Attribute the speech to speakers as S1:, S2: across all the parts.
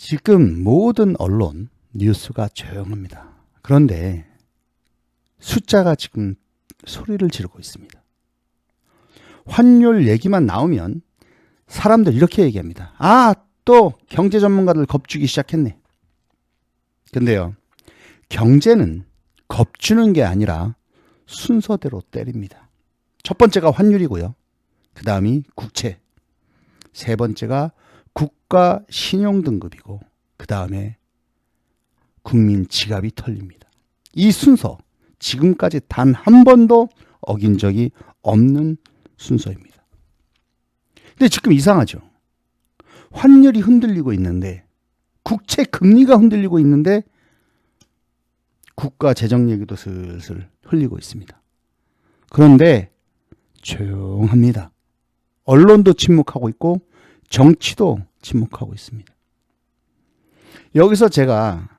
S1: 지금 모든 언론, 뉴스가 조용합니다. 그런데 숫자가 지금 소리를 지르고 있습니다. 환율 얘기만 나오면 사람들 이렇게 얘기합니다. 아, 또 경제 전문가들 겁주기 시작했네. 근데요, 경제는 겁주는 게 아니라 순서대로 때립니다. 첫 번째가 환율이고요. 그 다음이 국채. 세 번째가 국가 신용등급이고 그 다음에 국민 지갑이 털립니다. 이 순서 지금까지 단 한 번도 어긴 적이 없는 순서입니다. 근데 지금 이상하죠. 환율이 흔들리고 있는데 국채 금리가 흔들리고 있는데 국가 재정 얘기도 슬슬 흘리고 있습니다. 그런데 조용합니다. 언론도 침묵하고 있고 정치도 침묵하고 있습니다. 여기서 제가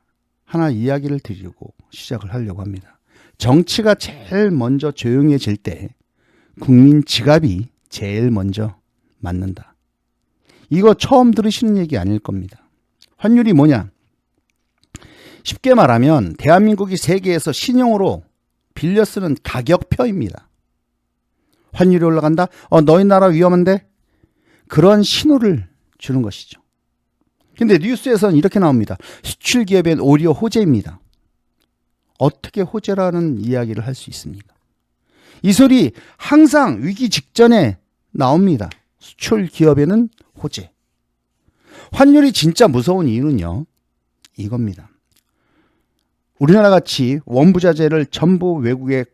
S1: 하나 이야기를 드리고 시작을 하려고 합니다. 정치가 제일 먼저 조용해질 때 국민 지갑이 제일 먼저 맞는다. 이거 처음 들으시는 얘기 아닐 겁니다. 환율이 뭐냐? 쉽게 말하면 대한민국이 세계에서 신용으로 빌려 쓰는 가격표입니다. 환율이 올라간다? 너희 나라 위험한데? 그런 신호를 주는 것이죠. 근데 뉴스에서는 이렇게 나옵니다. 수출 기업엔 오히려 호재입니다. 어떻게 호재라는 이야기를 할 수 있습니까? 이 소리 항상 위기 직전에 나옵니다. 수출 기업에는 호재. 환율이 진짜 무서운 이유는요, 이겁니다. 우리나라 같이 원부자재를 전부 외국에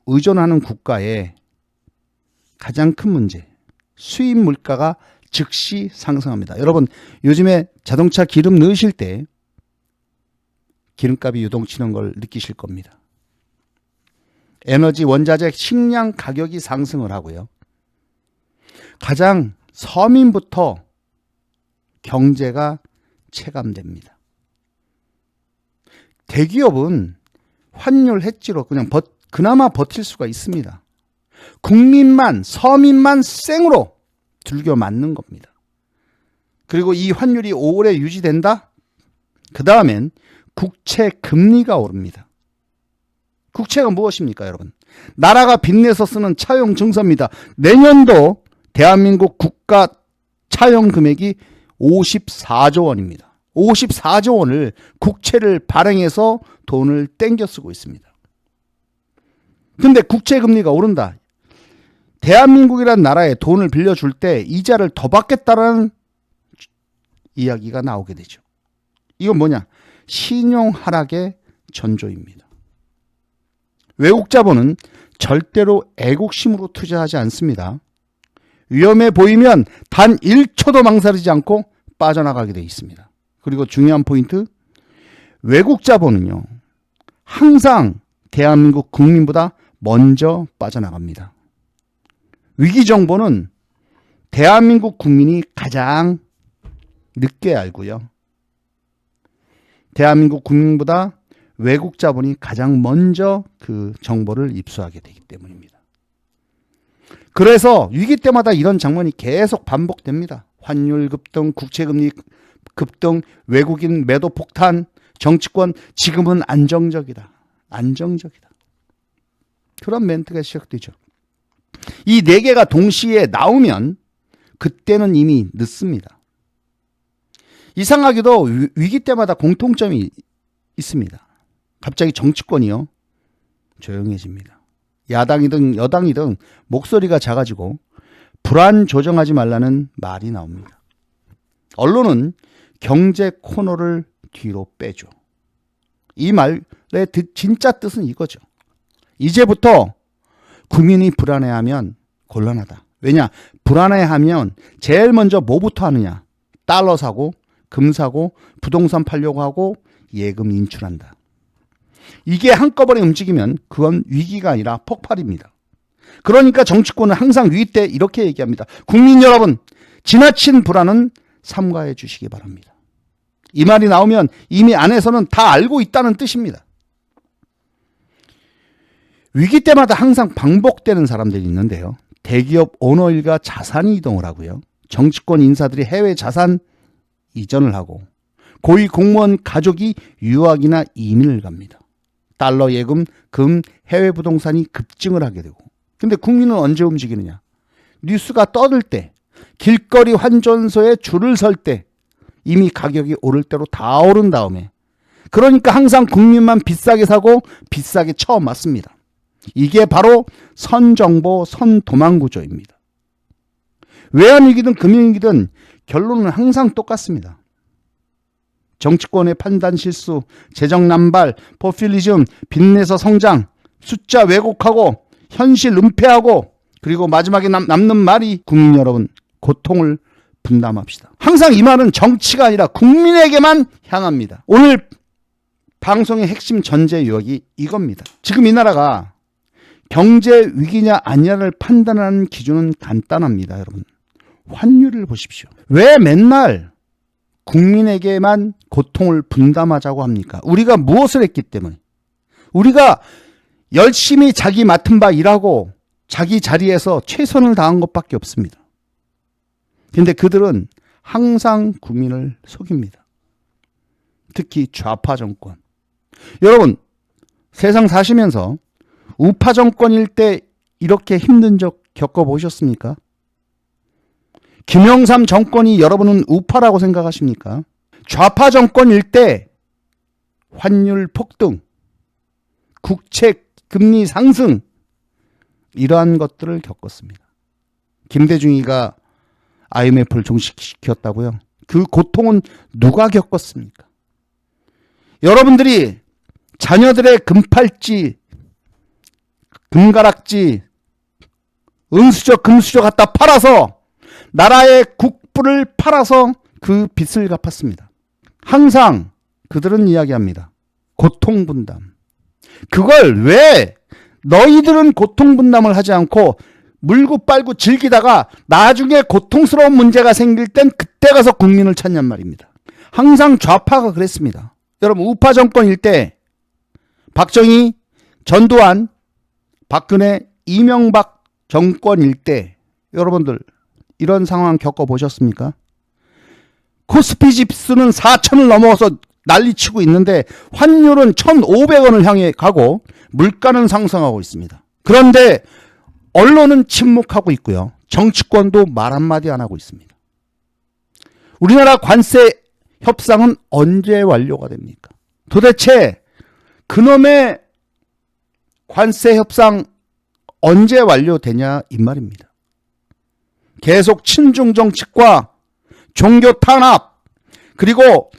S1: 의존하는 국가의 가장 큰 문제, 수입 물가가 즉시 상승합니다. 여러분, 요즘에 자동차 기름 넣으실 때 기름값이 요동치는 걸 느끼실 겁니다. 에너지, 원자재, 식량 가격이 상승을 하고요. 가장 서민부터 경제가 체감됩니다. 대기업은 환율 해지로 그냥 그나마 버틸 수가 있습니다. 국민만, 서민만 생으로 들겨 맞는 겁니다. 그리고 이 환율이 오래 유지된다? 그 다음엔 국채 금리가 오릅니다. 국채가 무엇입니까, 여러분? 나라가 빚내서 쓰는 차용 증서입니다. 내년도 대한민국 국가 차용 금액이 54조 원입니다. 54조 원을 국채를 발행해서 돈을 땡겨 쓰고 있습니다. 근데 국채 금리가 오른다. 대한민국이라는 나라에 돈을 빌려줄 때 이자를 더 받겠다라는 이야기가 나오게 되죠. 이건 뭐냐? 신용 하락의 전조입니다. 외국 자본은 절대로 애국심으로 투자하지 않습니다. 위험해 보이면 단 1초도 망설이지 않고 빠져나가게 되어 있습니다. 그리고 중요한 포인트, 외국 자본은요, 항상 대한민국 국민보다 먼저 빠져나갑니다. 위기 정보는 대한민국 국민이 가장 늦게 알고요. 대한민국 국민보다 외국 자본이 가장 먼저 그 정보를 입수하게 되기 때문입니다. 그래서 위기 때마다 이런 장면이 계속 반복됩니다. 환율 급등, 국채금리 급등, 외국인 매도 폭탄, 정치권 지금은 안정적이다. 안정적이다. 그런 멘트가 시작되죠. 이 네 개가 동시에 나오면 그때는 이미 늦습니다. 이상하게도 위기 때마다 공통점이 있습니다. 갑자기 정치권이요, 조용해집니다. 야당이든 여당이든 목소리가 작아지고 불안 조정하지 말라는 말이 나옵니다. 언론은 경제 코너를 뒤로 빼죠. 이 말의 진짜 뜻은 이거죠. 이제부터 국민이 불안해하면 곤란하다. 왜냐? 불안해하면 제일 먼저 뭐부터 하느냐? 달러 사고, 금 사고, 부동산 팔려고 하고 예금 인출한다. 이게 한꺼번에 움직이면 그건 위기가 아니라 폭발입니다. 그러니까 정치권은 항상 위기 때 이렇게 얘기합니다. 국민 여러분, 지나친 불안은 삼가해 주시기 바랍니다. 이 말이 나오면 이미 안에서는 다 알고 있다는 뜻입니다. 위기 때마다 항상 반복되는 사람들이 있는데요. 대기업 오너 일가 자산이 이동을 하고요. 정치권 인사들이 해외 자산 이전을 하고, 고위 공무원 가족이 유학이나 이민을 갑니다. 달러 예금, 금, 해외 부동산이 급증을 하게 되고. 근데 국민은 언제 움직이느냐? 뉴스가 떠들 때, 길거리 환전소에 줄을 설 때 이미 가격이 오를 대로 다 오른 다음에, 그러니까 항상 국민만 비싸게 사고 비싸게 처음 맞습니다. 이게 바로 선정보, 선도망 구조입니다. 외환위기든 금융위기든 결론은 항상 똑같습니다. 정치권의 판단 실수, 재정 남발, 포퓰리즘, 빚내서 성장, 숫자 왜곡하고 현실 은폐하고, 그리고 마지막에 남는 말이 국민 여러분 고통을 분담합시다. 항상 이 말은 정치가 아니라 국민에게만 향합니다. 오늘 방송의 핵심 전제 요약이 이겁니다. 지금 이 나라가 경제 위기냐 아니냐를 판단하는 기준은 간단합니다. 여러분, 환율을 보십시오. 왜 맨날 국민에게만 고통을 분담하자고 합니까? 우리가 무엇을 했기 때문에? 우리가 열심히 자기 맡은 바 일하고 자기 자리에서 최선을 다한 것밖에 없습니다. 근데 그들은 항상 국민을 속입니다. 특히 좌파 정권. 여러분, 세상 사시면서 우파 정권일 때 이렇게 힘든 적 겪어보셨습니까? 김영삼 정권이 여러분은 우파라고 생각하십니까? 좌파 정권일 때 환율 폭등, 국채 금리 상승, 이러한 것들을 겪었습니다. 김대중이가 IMF를 종식시켰다고요? 그 고통은 누가 겪었습니까? 여러분들이 자녀들의 금팔찌, 금가락지, 은수저, 금수저 갖다 팔아서, 나라의 국부를 팔아서 그 빚을 갚았습니다. 항상 그들은 이야기합니다. 고통분담. 그걸 왜 너희들은 고통분담을 하지 않고 물고 빨고 즐기다가 나중에 고통스러운 문제가 생길 땐 그때 가서 국민을 찾냔 말입니다. 항상 좌파가 그랬습니다. 여러분, 우파 정권일 때 박정희, 전두환, 박근혜, 이명박 정권일 때 여러분들 이런 상황 겪어보셨습니까? 코스피 지수는 4천을 넘어서 난리치고 있는데 환율은 1,500원을 향해 가고 물가는 상승하고 있습니다. 그런데 언론은 침묵하고 있고요. 정치권도 말 한마디 안 하고 있습니다. 우리나라 관세 협상은 언제 완료가 됩니까? 도대체 그놈의 관세 협상 언제 완료되냐 이 말입니다. 계속 친중 정치과 종교 탄압, 그리고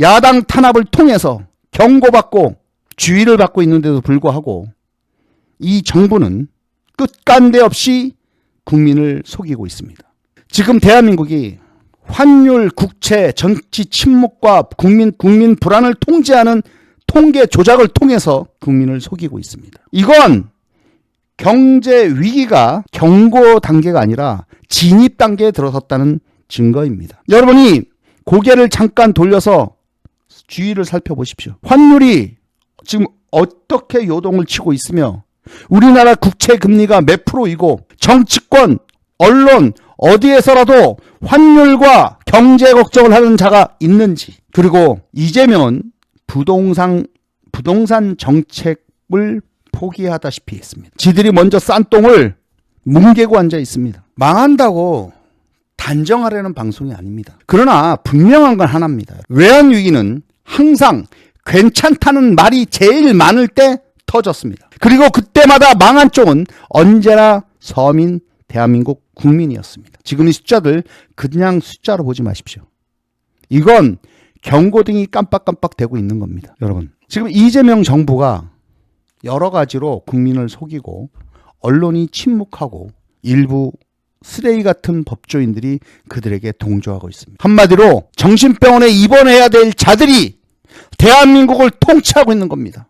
S1: 야당 탄압을 통해서 경고받고 주의를 받고 있는데도 불구하고 이 정부는 끝간데 없이 국민을 속이고 있습니다. 지금 대한민국이 환율, 국채, 정치 침묵과 국민 불안을 통제하는 통계 조작을 통해서 국민을 속이고 있습니다. 이건 경제 위기가 경고 단계가 아니라 진입 단계에 들어섰다는 증거입니다. 여러분이 고개를 잠깐 돌려서 주위를 살펴보십시오. 환율이 지금 어떻게 요동을 치고 있으며 우리나라 국채 금리가 몇 프로이고 정치권, 언론 어디에서라도 환율과 경제 걱정을 하는 자가 있는지, 그리고 이재명은 부동산 정책을 포기하다시피 했습니다. 지들이 먼저 싼 똥을 뭉개고 앉아 있습니다. 망한다고 단정하려는 방송이 아닙니다. 그러나 분명한 건 하나입니다. 외환위기는 항상 괜찮다는 말이 제일 많을 때 터졌습니다. 그리고 그때마다 망한 쪽은 언제나 서민 대한민국 국민이었습니다. 지금 이 숫자들 그냥 숫자로 보지 마십시오. 이건 경고등이 깜빡깜빡 되고 있는 겁니다. 여러분, 지금 이재명 정부가 여러 가지로 국민을 속이고 언론이 침묵하고 일부 쓰레기 같은 법조인들이 그들에게 동조하고 있습니다. 한마디로 정신병원에 입원해야 될 자들이 대한민국을 통치하고 있는 겁니다.